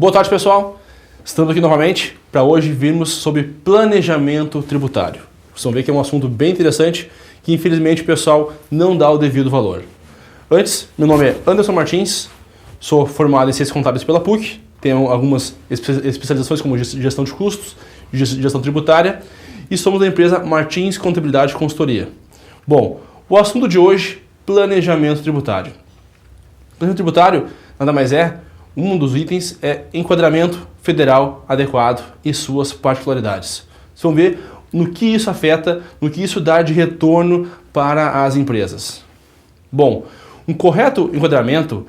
Boa tarde, pessoal. Estamos aqui novamente para hoje virmos sobre planejamento tributário. Vocês vão ver que é um assunto bem interessante que infelizmente o pessoal não dá o devido valor. Antes, meu nome é Anderson Martins, sou formado em Ciências Contábeis pela PUC, tenho algumas especializações como gestão de custos, gestão tributária e somos da empresa Martins Contabilidade e Consultoria. Bom, o assunto de hoje, planejamento tributário. Planejamento tributário nada mais é, um dos itens é enquadramento federal adequado e suas particularidades. Vocês vão ver no que isso afeta, no que isso dá de retorno para as empresas. Bom, um correto enquadramento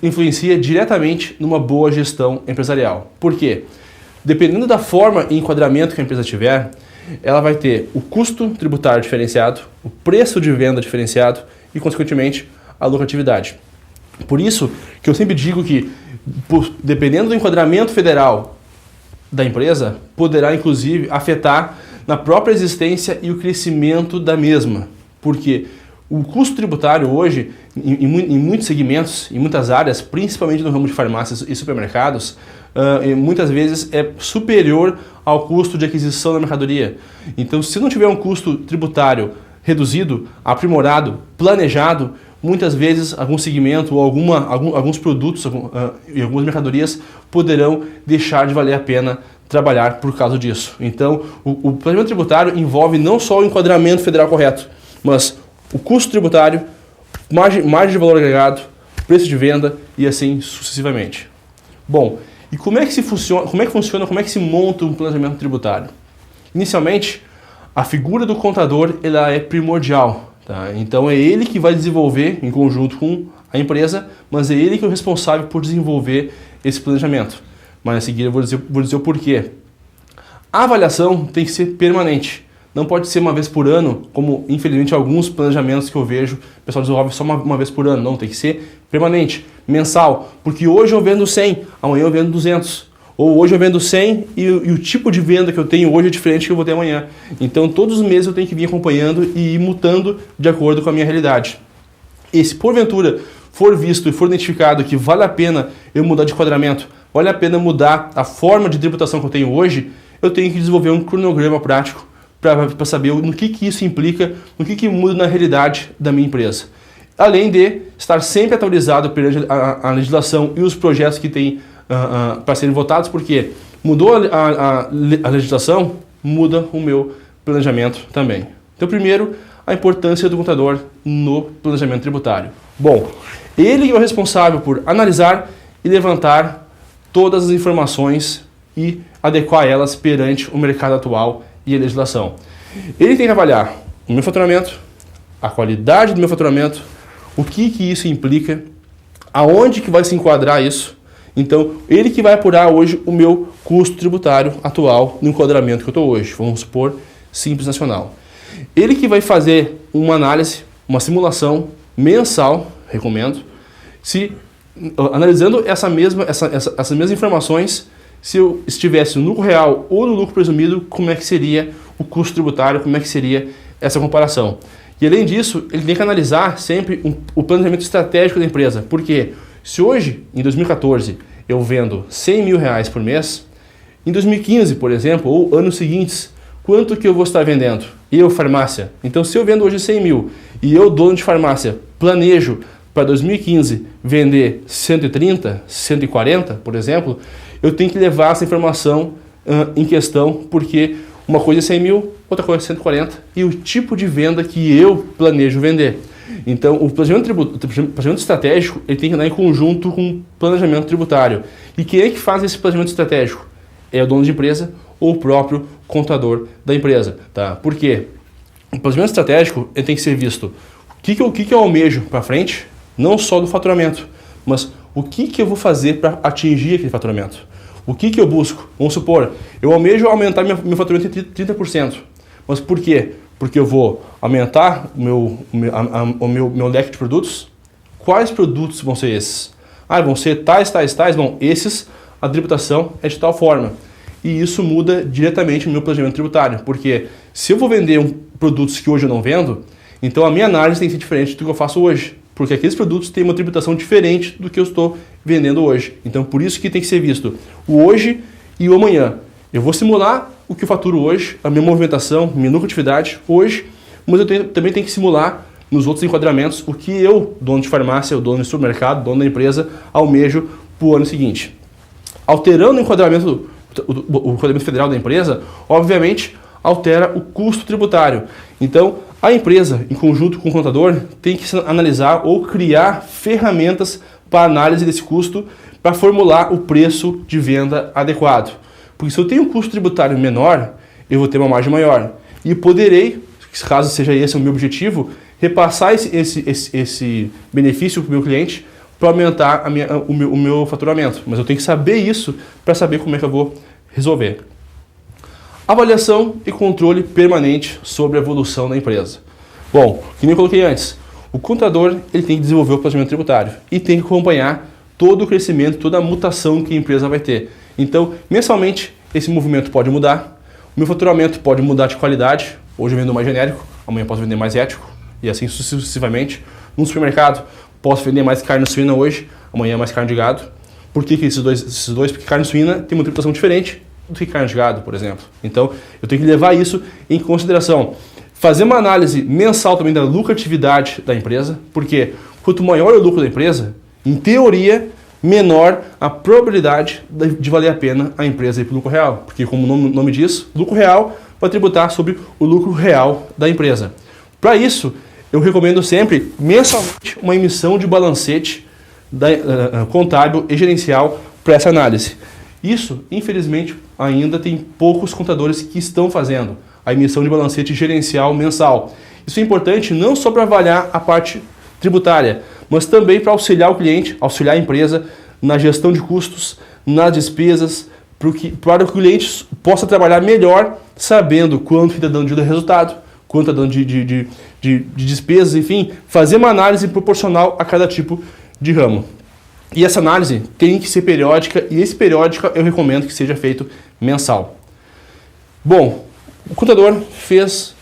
influencia diretamente numa boa gestão empresarial. Por quê? Dependendo da forma e enquadramento que a empresa tiver, ela vai ter o custo tributário diferenciado, o preço de venda diferenciado e, consequentemente, a lucratividade. Por isso que eu sempre digo que, dependendo do enquadramento federal da empresa, poderá inclusive afetar na própria existência e o crescimento da mesma. Porque o custo tributário hoje, em muitos segmentos, em muitas áreas, principalmente no ramo de farmácias e supermercados, muitas vezes é superior ao custo de aquisição da mercadoria. Então, se não tiver um custo tributário reduzido, aprimorado, planejado, muitas vezes algum segmento ou alguns produtos e algumas mercadorias poderão deixar de valer a pena trabalhar por causa disso. Então, o planejamento tributário envolve não só o enquadramento federal correto, mas o custo tributário, margem de valor agregado, preço de venda e assim sucessivamente. Bom, e como é que se monta um planejamento tributário? Inicialmente, a figura do contador ela é primordial. Tá? Então é ele que vai desenvolver em conjunto com a empresa, mas é ele que é o responsável por desenvolver esse planejamento. Mas a seguir eu vou dizer o porquê. A avaliação tem que ser permanente. Não pode ser uma vez por ano, como infelizmente alguns planejamentos que eu vejo, o pessoal desenvolve só uma vez por ano. Não, tem que ser permanente, mensal. Porque hoje eu vendo 100, amanhã eu vendo 200. Ou hoje eu vendo 100 e o tipo de venda que eu tenho hoje é diferente do que eu vou ter amanhã. Então todos os meses eu tenho que vir acompanhando e ir mutando de acordo com a minha realidade. E se porventura for visto e for identificado que vale a pena eu mudar de enquadramento, vale a pena mudar a forma de tributação que eu tenho hoje, eu tenho que desenvolver um cronograma prático para saber no que isso implica, no que muda na realidade da minha empresa. Além de estar sempre atualizado perante a legislação e os projetos que tem para serem votados, porque mudou a legislação, muda o meu planejamento também. Então, primeiro, a importância do contador no planejamento tributário. Bom, ele é o responsável por analisar e levantar todas as informações e adequar elas perante o mercado atual e a legislação. Ele tem que avaliar o meu faturamento, a qualidade do meu faturamento, o que isso implica, aonde que vai se enquadrar isso. Então, ele que vai apurar hoje o meu custo tributário atual no enquadramento que eu estou hoje. Vamos supor, Simples Nacional. Ele que vai fazer uma análise, uma simulação mensal, recomendo, analisando essas mesmas informações, se eu estivesse no lucro real ou no lucro presumido, como é que seria o custo tributário, como é que seria essa comparação. E além disso, ele tem que analisar sempre o planejamento estratégico da empresa. Por quê? Se hoje, em 2014, eu vendo 100 mil reais por mês, em 2015, por exemplo, ou anos seguintes, quanto que eu vou estar vendendo? Eu, farmácia. Então, se eu vendo hoje 100 mil e eu, dono de farmácia, planejo para 2015 vender 130, 140, por exemplo, eu tenho que levar essa informação em questão, porque uma coisa é 100 mil, outra coisa é 140, e o tipo de venda que eu planejo vender. Então, o planejamento estratégico ele tem que andar em conjunto com o planejamento tributário. E quem é que faz esse planejamento estratégico? É o dono de empresa ou o próprio contador da empresa. Tá? Por quê? O planejamento estratégico ele tem que ser visto o que eu almejo para frente, não só do faturamento, mas o que eu vou fazer para atingir aquele faturamento. O que eu busco? Vamos supor, eu almejo aumentar meu faturamento em 30%. Mas por quê? Porque eu vou aumentar o meu leque de produtos. Quais produtos vão ser esses? Vão ser tais. Bom, esses, a tributação é de tal forma. E isso muda diretamente o meu planejamento tributário. Porque se eu vou vender produtos que hoje eu não vendo, então a minha análise tem que ser diferente do que eu faço hoje. porque aqueles produtos têm uma tributação diferente do que eu estou vendendo hoje. Então, por isso que tem que ser visto o hoje e o amanhã. Eu vou simular o que eu faturo hoje, a minha movimentação, minha lucratividade hoje, mas eu também tenho que simular nos outros enquadramentos o que eu, dono de farmácia, o dono de supermercado, dono da empresa, almejo para o ano seguinte. Alterando o enquadramento federal da empresa, obviamente, altera o custo tributário. Então, a empresa, em conjunto com o contador, tem que analisar ou criar ferramentas para análise desse custo para formular o preço de venda adequado. Porque se eu tenho um custo tributário menor, eu vou ter uma margem maior. E poderei, caso seja esse o meu objetivo, repassar esse benefício para o meu cliente para aumentar o meu faturamento. Mas eu tenho que saber isso para saber como é que eu vou resolver. Avaliação e controle permanente sobre a evolução da empresa. Bom, como eu coloquei antes, o contador ele tem que desenvolver o planejamento tributário e tem que acompanhar todo o crescimento, toda a mutação que a empresa vai ter. Então, mensalmente, esse movimento pode mudar, o meu faturamento pode mudar de qualidade, hoje eu vendo mais genérico, amanhã eu posso vender mais ético, e assim sucessivamente. No supermercado, posso vender mais carne suína hoje, amanhã mais carne de gado. Por que esses dois? Porque carne suína tem uma tributação diferente do que carne de gado, por exemplo. Então, eu tenho que levar isso em consideração. Fazer uma análise mensal também da lucratividade da empresa, porque quanto maior o lucro da empresa, em teoria, menor a probabilidade de valer a pena a empresa ir para o lucro real. Porque, como o nome diz, lucro real vai tributar sobre o lucro real da empresa. Para isso, eu recomendo sempre, mensalmente, uma emissão de balancete contábil e gerencial para essa análise. Isso, infelizmente, ainda tem poucos contadores que estão fazendo a emissão de balancete gerencial mensal. Isso é importante não só para avaliar a parte tributária, mas também para auxiliar o cliente, auxiliar a empresa na gestão de custos, nas despesas, para que o cliente possa trabalhar melhor, sabendo quanto está dando de resultado, quanto está dando de despesas, enfim, fazer uma análise proporcional a cada tipo de ramo. E essa análise tem que ser periódica, e esse periódica eu recomendo que seja feito mensal. Bom, o contador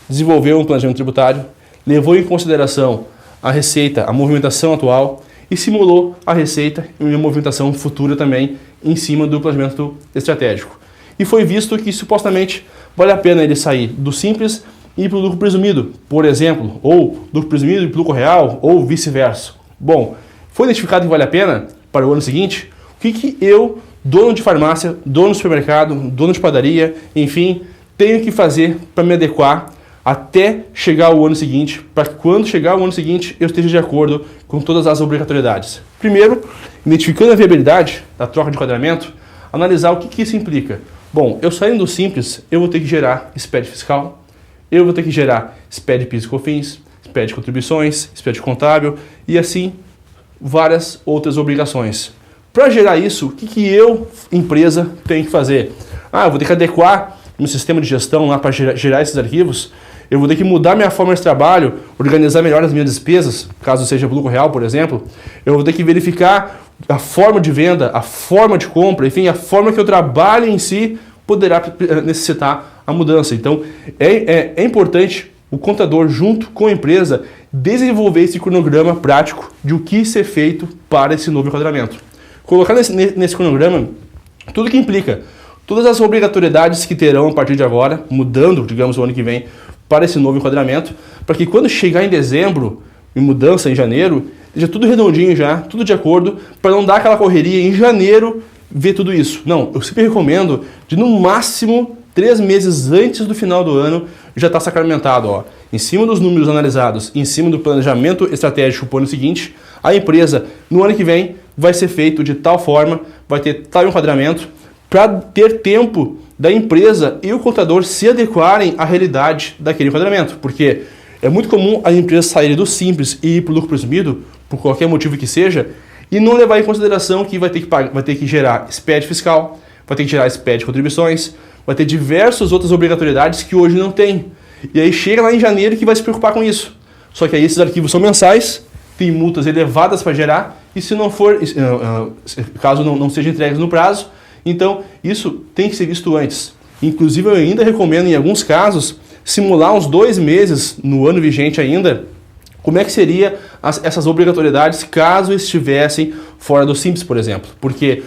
desenvolveu um planejamento tributário, levou em consideração a receita, a movimentação atual e simulou a receita e a movimentação futura também em cima do planejamento estratégico. E foi visto que supostamente vale a pena ele sair do simples e ir para o lucro presumido, por exemplo, ou lucro presumido e para o lucro real, ou vice-versa. Bom, foi identificado que vale a pena para o ano seguinte? O que eu, dono de farmácia, dono de supermercado, dono de padaria, enfim, tenho que fazer para me adequar até chegar o ano seguinte, para que quando chegar o ano seguinte eu esteja de acordo com todas as obrigatoriedades? Primeiro, identificando a viabilidade da troca de enquadramento, analisar o que isso implica. Bom, eu saindo do simples, eu vou ter que gerar SPED fiscal, eu vou ter que gerar SPED PIS e COFINS, SPED contribuições, SPED contábil e assim várias outras obrigações. Para gerar isso, o que eu, empresa, tenho que fazer? Eu vou ter que adequar meu sistema de gestão lá para gerar esses arquivos, eu vou ter que mudar minha forma de trabalho, organizar melhor as minhas despesas, caso seja lucro real, por exemplo, eu vou ter que verificar a forma de venda, a forma de compra, enfim, a forma que eu trabalho em si poderá necessitar a mudança. Então, é importante o contador, junto com a empresa, desenvolver esse cronograma prático de o que ser feito para esse novo enquadramento. Colocar nesse cronograma tudo que implica, todas as obrigatoriedades que terão a partir de agora, mudando, digamos, o ano que vem, para esse novo enquadramento, para que quando chegar em dezembro, em mudança em janeiro, esteja tudo redondinho já, tudo de acordo, para não dar aquela correria em janeiro, ver tudo isso. Não, eu sempre recomendo de no máximo 3 meses antes do final do ano já está sacramentado, ó, em cima dos números analisados, em cima do planejamento estratégico para o ano seguinte, a empresa no ano que vem vai ser feito de tal forma, vai ter tal enquadramento, para ter tempo da empresa e o contador se adequarem à realidade daquele enquadramento, porque é muito comum a empresa sair do simples e ir para o lucro presumido, por qualquer motivo que seja, e não levar em consideração que vai ter que gerar SPED fiscal, vai ter que gerar SPED contribuições, vai ter diversas outras obrigatoriedades que hoje não tem. E aí chega lá em janeiro que vai se preocupar com isso. Só que aí esses arquivos são mensais, tem multas elevadas para gerar, e se não for, caso não sejam entregues no prazo, então isso tem que ser visto antes. Inclusive eu ainda recomendo, em alguns casos, simular uns 2 meses no ano vigente ainda, Como é que seria essas obrigatoriedades caso estivessem fora do Simples, por exemplo? Porque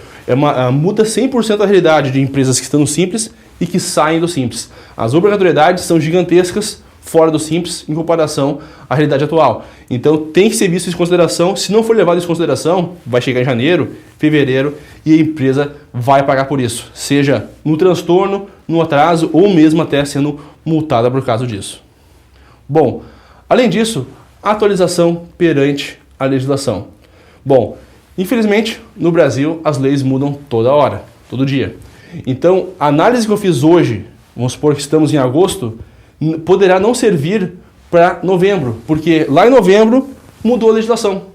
muda 100% a realidade de empresas que estão no Simples e que saem do Simples. As obrigatoriedades são gigantescas fora do Simples em comparação à realidade atual. Então tem que ser visto isso em consideração. Se não for levado isso em consideração, vai chegar em janeiro, fevereiro e a empresa vai pagar por isso. Seja no transtorno, no atraso ou mesmo até sendo multada por causa disso. Bom, além disso, atualização perante a legislação. Bom, infelizmente no Brasil as leis mudam toda hora, todo dia. Então a análise que eu fiz hoje, vamos supor que estamos em agosto, poderá não servir para novembro, porque lá em novembro mudou a legislação.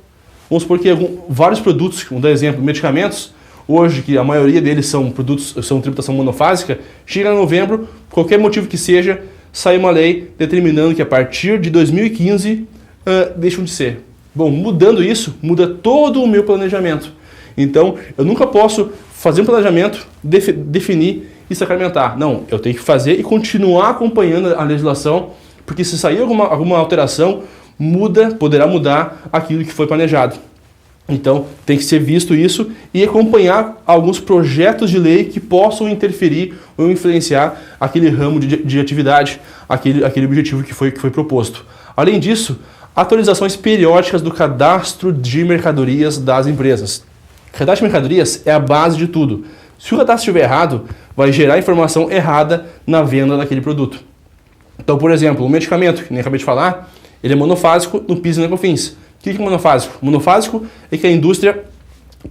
Vamos supor que vários produtos, vamos dar exemplo, medicamentos, hoje que a maioria deles são tributação monofásica, chega em novembro, qualquer motivo que seja, sai uma lei determinando que a partir de 2015 deixam de ser. Bom, mudando isso, muda todo o meu planejamento. Então, eu nunca posso fazer um planejamento, definir e sacramentar. Não, eu tenho que fazer e continuar acompanhando a legislação, porque se sair alguma alteração, poderá mudar aquilo que foi planejado. Então, tem que ser visto isso e acompanhar alguns projetos de lei que possam interferir ou influenciar aquele ramo de atividade, aquele objetivo que foi proposto. Além disso, atualizações periódicas do cadastro de mercadorias das empresas. O cadastro de mercadorias é a base de tudo. Se o cadastro estiver errado, vai gerar informação errada na venda daquele produto. Então, por exemplo, o medicamento, que nem acabei de falar, ele é monofásico no PIS e na COFINS. O que é monofásico? Monofásico é que a indústria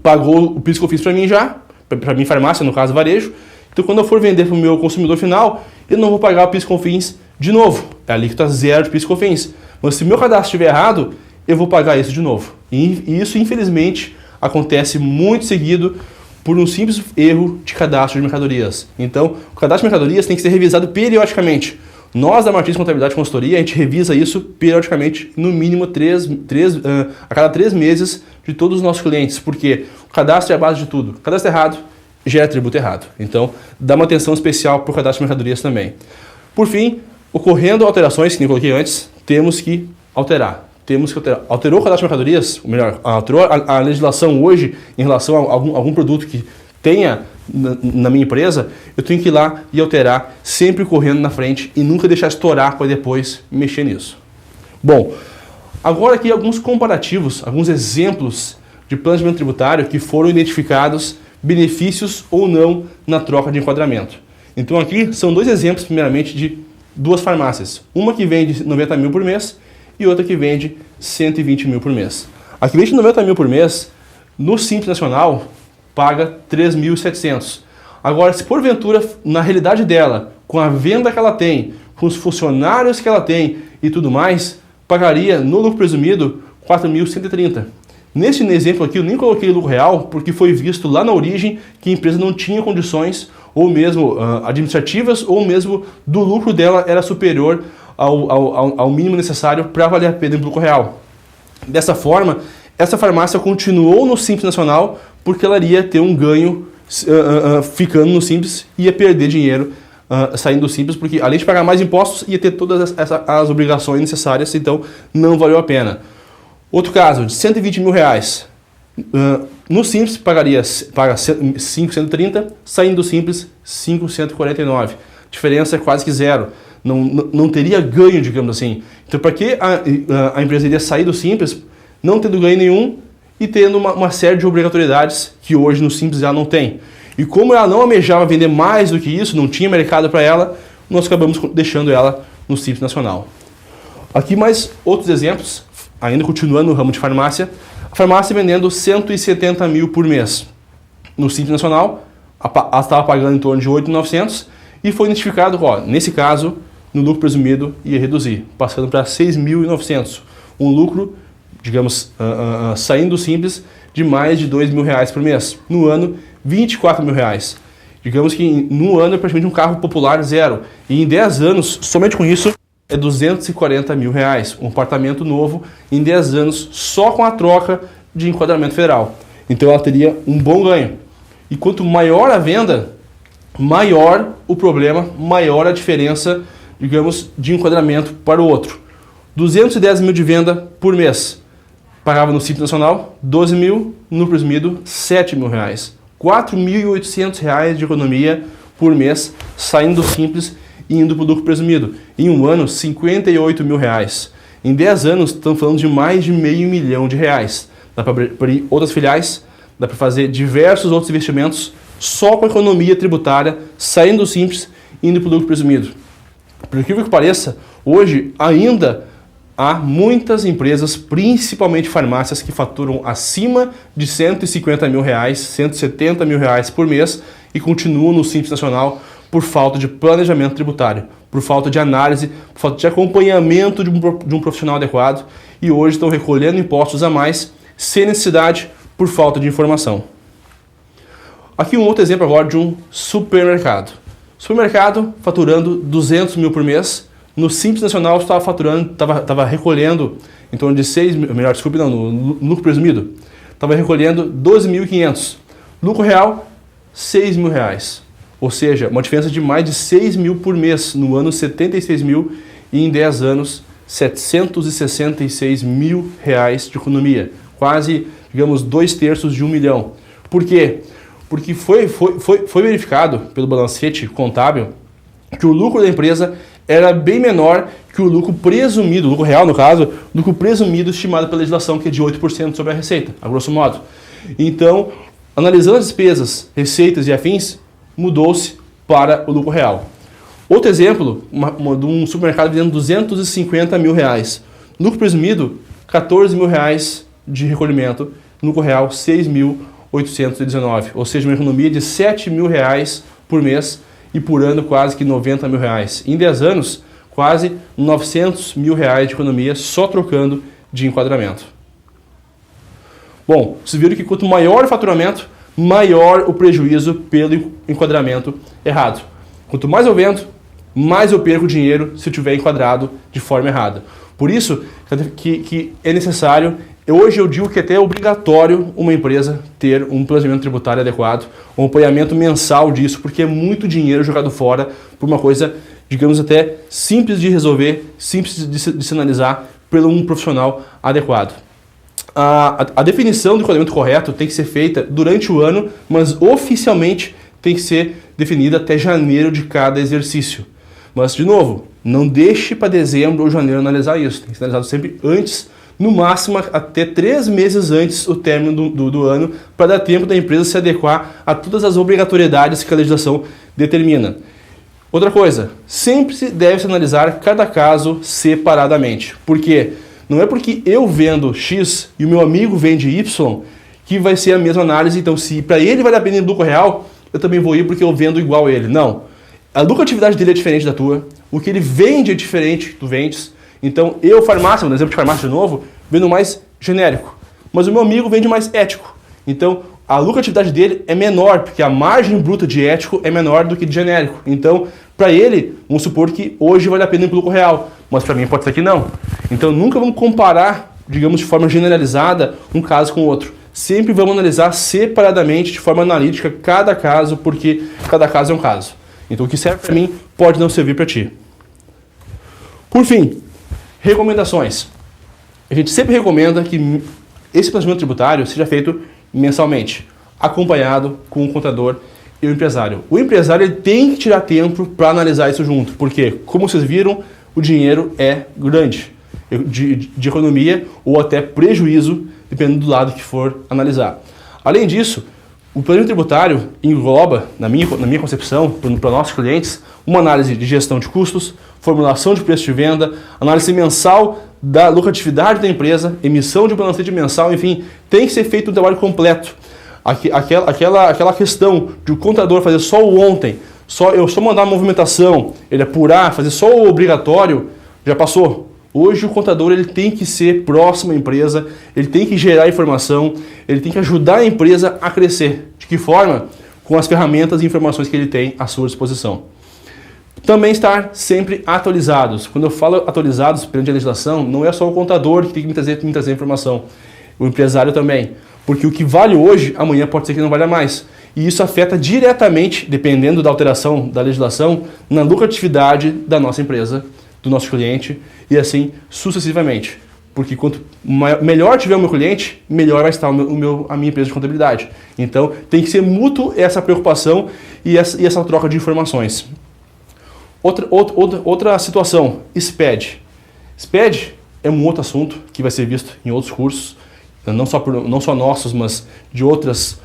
pagou o PIS e COFINS para mim já, para mim farmácia, no caso varejo. Então, quando eu for vender para o meu consumidor final, eu não vou pagar o PIS e COFINS de novo. É a alíquota zero de PIS e COFINS. Mas se o meu cadastro estiver errado, eu vou pagar isso de novo. E isso, infelizmente, acontece muito seguido por um simples erro de cadastro de mercadorias. Então, o cadastro de mercadorias tem que ser revisado periodicamente. Nós, da Martins Contabilidade e Consultoria, a gente revisa isso periodicamente, no mínimo a cada 3 meses de todos os nossos clientes, porque o cadastro é a base de tudo. O cadastro errado gera tributo errado. Então, dá uma atenção especial para o cadastro de mercadorias também. Por fim, ocorrendo alterações, que nem coloquei antes, temos que alterar. Alterou o cadastro de mercadorias, ou melhor, alterou a legislação hoje em relação a algum produto que tenha na minha empresa, eu tenho que ir lá e alterar, sempre correndo na frente e nunca deixar estourar para depois mexer nisso. Bom, agora aqui alguns comparativos, alguns exemplos de planejamento tributário que foram identificados benefícios ou não na troca de enquadramento. Então aqui são 2 exemplos, primeiramente, de 2 farmácias. Uma que vende 90 mil por mês e outra que vende 120 mil por mês. A que vende 90 mil por mês, no Simples Nacional, paga 3.700. Agora, se porventura, na realidade dela, com a venda que ela tem, com os funcionários que ela tem e tudo mais, pagaria no lucro presumido 4.130. Nesse exemplo aqui, eu nem coloquei lucro real, porque foi visto lá na origem que a empresa não tinha condições, ou mesmo administrativas, ou mesmo do lucro dela era superior ao mínimo necessário para valer a pena o lucro real. Dessa forma, essa farmácia continuou no Simples Nacional porque ela iria ter um ganho ficando no Simples, ia perder dinheiro saindo do Simples, porque além de pagar mais impostos, ia ter todas as obrigações necessárias, então não valeu a pena. Outro caso, de 120 mil reais. No Simples paga 5.130, saindo do Simples 5.149. A diferença é quase que zero. Não teria ganho, digamos assim. Então, para que a empresa iria sair do Simples, não tendo ganho nenhum e tendo uma série de obrigatoriedades que hoje no Simples ela não tem? E como ela não almejava vender mais do que isso, não tinha mercado para ela, nós acabamos deixando ela no Simples Nacional. Aqui mais outros exemplos, ainda continuando no ramo de farmácia. A farmácia vendendo 170 mil por mês. No Simples Nacional, ela estava pagando em torno de 8.900 e foi identificado, nesse caso, no lucro presumido ia reduzir, passando para 6.900. Um lucro, digamos, saindo do Simples, de mais de 2 mil reais por mês. No ano, 24 mil reais. Digamos que no ano é praticamente um carro popular zero. E em 10 anos, somente com isso, é 240 mil reais. Um apartamento novo em 10 anos, só com a troca de enquadramento federal. Então ela teria um bom ganho. E quanto maior a venda, maior o problema, maior a diferença, digamos, de enquadramento para o outro. 210 mil de venda por mês. Pagava no Simples Nacional 12 mil, no presumido 7 mil reais. 4.800 reais de economia por mês, saindo do Simples e indo para o lucro presumido. Em um ano, 58 mil reais. Em 10 anos, estamos falando de mais de R$500 mil de reais. Dá para abrir outras filiais, dá para fazer diversos outros investimentos só com a economia tributária, saindo do Simples e indo para o lucro presumido. Por incrível que pareça, hoje ainda há muitas empresas, principalmente farmácias, que faturam acima de 150 mil reais, 170 mil reais por mês e continuam no Simples Nacional por falta de planejamento tributário, por falta de análise, por falta de acompanhamento de um profissional adequado e hoje estão recolhendo impostos a mais sem necessidade por falta de informação. Aqui um outro exemplo agora de um supermercado. Supermercado faturando 200 mil por mês. No Simples Nacional estava recolhendo em torno de 6 mil, melhor, desculpe, não, no lucro presumido, estava recolhendo 12.500. Lucro real, 6 mil reais. Ou seja, uma diferença de mais de 6 mil por mês. No ano, 76 mil e em 10 anos, 766 mil reais de economia. Quase, digamos, 2/3 de 1 milhão. Por quê? Porque foi verificado pelo balancete contábil que o lucro da empresa era bem menor que o lucro presumido, o lucro real no caso, lucro presumido estimado pela legislação, que é de 8% sobre a receita, a grosso modo. Então, analisando as despesas, receitas e afins, mudou-se para o lucro real. Outro exemplo, de um supermercado vendendo 250 mil reais. Lucro presumido, 14 mil reais de recolhimento, lucro real, 6.819, ou seja, uma economia de 7 mil reais por mês e por ano quase que 90 mil reais. Em 10 anos, quase 900 mil reais de economia só trocando de enquadramento. Bom, vocês viram que quanto maior o faturamento, maior o prejuízo pelo enquadramento errado. Quanto mais eu vendo, mais eu perco dinheiro se eu tiver enquadrado de forma errada. Por isso que é necessário, hoje eu digo que é até obrigatório uma empresa ter um planejamento tributário adequado, um acompanhamento mensal disso, porque é muito dinheiro jogado fora por uma coisa, digamos, até simples de resolver, simples de se analisar por um profissional adequado. A definição do enquadramento correto tem que ser feita durante o ano, mas oficialmente tem que ser definida até janeiro de cada exercício. Mas, de novo, não deixe para dezembro ou janeiro analisar isso. Tem que ser analisado sempre antes, no máximo até 3 meses antes do término do ano, para dar tempo da empresa se adequar a todas as obrigatoriedades que a legislação determina. Outra coisa, sempre se deve se analisar cada caso separadamente. Por quê? Não é porque eu vendo X e o meu amigo vende Y que vai ser a mesma análise. Então, se para ele vale a pena ir no lucro real, eu também vou ir porque eu vendo igual a ele. Não. A lucratividade dele é diferente da tua. O que ele vende é diferente que tu vendes. Então, eu, farmácia, no exemplo de farmácia de novo, vendo mais genérico. Mas o meu amigo vende mais ético. Então, a lucratividade dele é menor, porque a margem bruta de ético é menor do que de genérico. Então, para ele, vamos supor que hoje vale a pena ir para o lucro real. Mas para mim pode ser que não. Então, nunca vamos comparar, digamos, de forma generalizada, um caso com o outro. Sempre vamos analisar separadamente, de forma analítica, cada caso, porque cada caso é um caso. Então, o que serve para mim pode não servir para ti. Por fim, recomendações. A gente sempre recomenda que esse planejamento tributário seja feito mensalmente, acompanhado com o contador e o empresário. O empresário ele tem que tirar tempo para analisar isso junto, porque, como vocês viram, o dinheiro é grande, de economia ou até prejuízo, dependendo do lado que for analisar. Além disso, o planejamento tributário engloba, na minha concepção, para nossos clientes, uma análise de gestão de custos, formulação de preço de venda, análise mensal da lucratividade da empresa, emissão de balancete mensal, enfim, tem que ser feito um trabalho completo. Aquela questão de o contador fazer só o ontem, eu só mandar a movimentação, ele apurar, fazer só o obrigatório, já passou. Hoje o contador ele tem que ser próximo à empresa, ele tem que gerar informação, ele tem que ajudar a empresa a crescer. De que forma? Com as ferramentas e informações que ele tem à sua disposição. Também estar sempre atualizados. Quando eu falo atualizados perante a legislação, não é só o contador que tem que me trazer informação, o empresário também. Porque o que vale hoje, amanhã pode ser que não valha mais. E isso afeta diretamente, dependendo da alteração da legislação, na lucratividade da nossa empresa do nosso cliente e assim sucessivamente. Porque quanto melhor tiver o meu cliente, melhor vai estar a minha empresa de contabilidade. Então tem que ser mútuo essa preocupação e essa troca de informações. Outra situação, SPED. SPED é um outro assunto que vai ser visto em outros cursos, não só nossos, mas de outras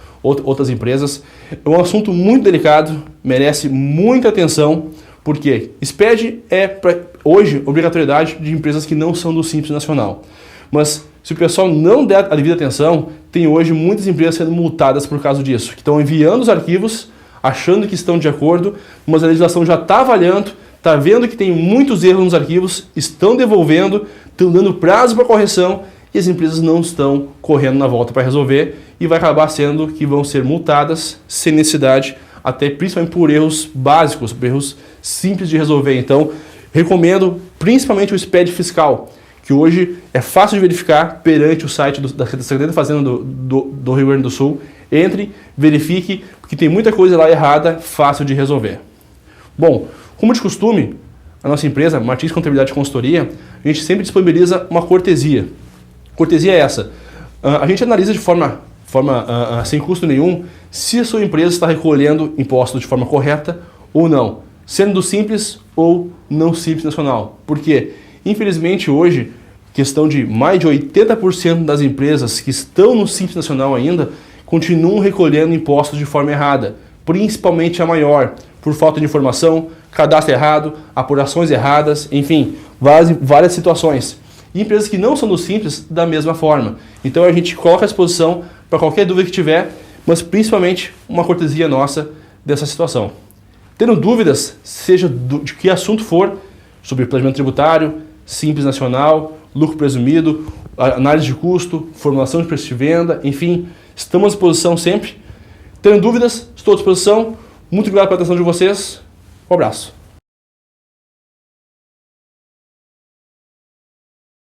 empresas. É um assunto muito delicado, merece muita atenção, porque SPED é, hoje, obrigatoriedade de empresas que não são do Simples Nacional. Mas se o pessoal não der a devida atenção, tem hoje muitas empresas sendo multadas por causa disso, que estão enviando os arquivos, achando que estão de acordo, mas a legislação já está avaliando, está vendo que tem muitos erros nos arquivos, estão devolvendo, estão dando prazo para correção e as empresas não estão correndo na volta para resolver e vai acabar sendo que vão ser multadas sem necessidade, até principalmente por erros básicos, por erros simples de resolver. Então, recomendo principalmente o SPED fiscal, que hoje é fácil de verificar perante o site da Secretaria da Fazenda do Rio Grande do Sul. Entre, verifique, porque tem muita coisa lá errada, fácil de resolver. Bom, como de costume, a nossa empresa, Martins Contabilidade e Consultoria, a gente sempre disponibiliza uma cortesia. Cortesia é essa. A gente analisa de forma sem custo nenhum se a sua empresa está recolhendo impostos de forma correta ou não, sendo do Simples ou não Simples Nacional. Porque, infelizmente, hoje, questão de mais de 80% das empresas que estão no Simples Nacional ainda continuam recolhendo impostos de forma errada, principalmente a maior, por falta de informação, cadastro errado, apurações erradas, enfim, várias situações. E empresas que não são do Simples, da mesma forma. Então a gente coloca à disposição para qualquer dúvida que tiver, mas principalmente uma cortesia nossa dessa situação. Tendo dúvidas, seja de que assunto for, sobre planejamento tributário, Simples Nacional, lucro presumido, análise de custo, formulação de preço de venda, enfim, estamos à disposição sempre. Tendo dúvidas, estou à disposição. Muito obrigado pela atenção de vocês. Um abraço.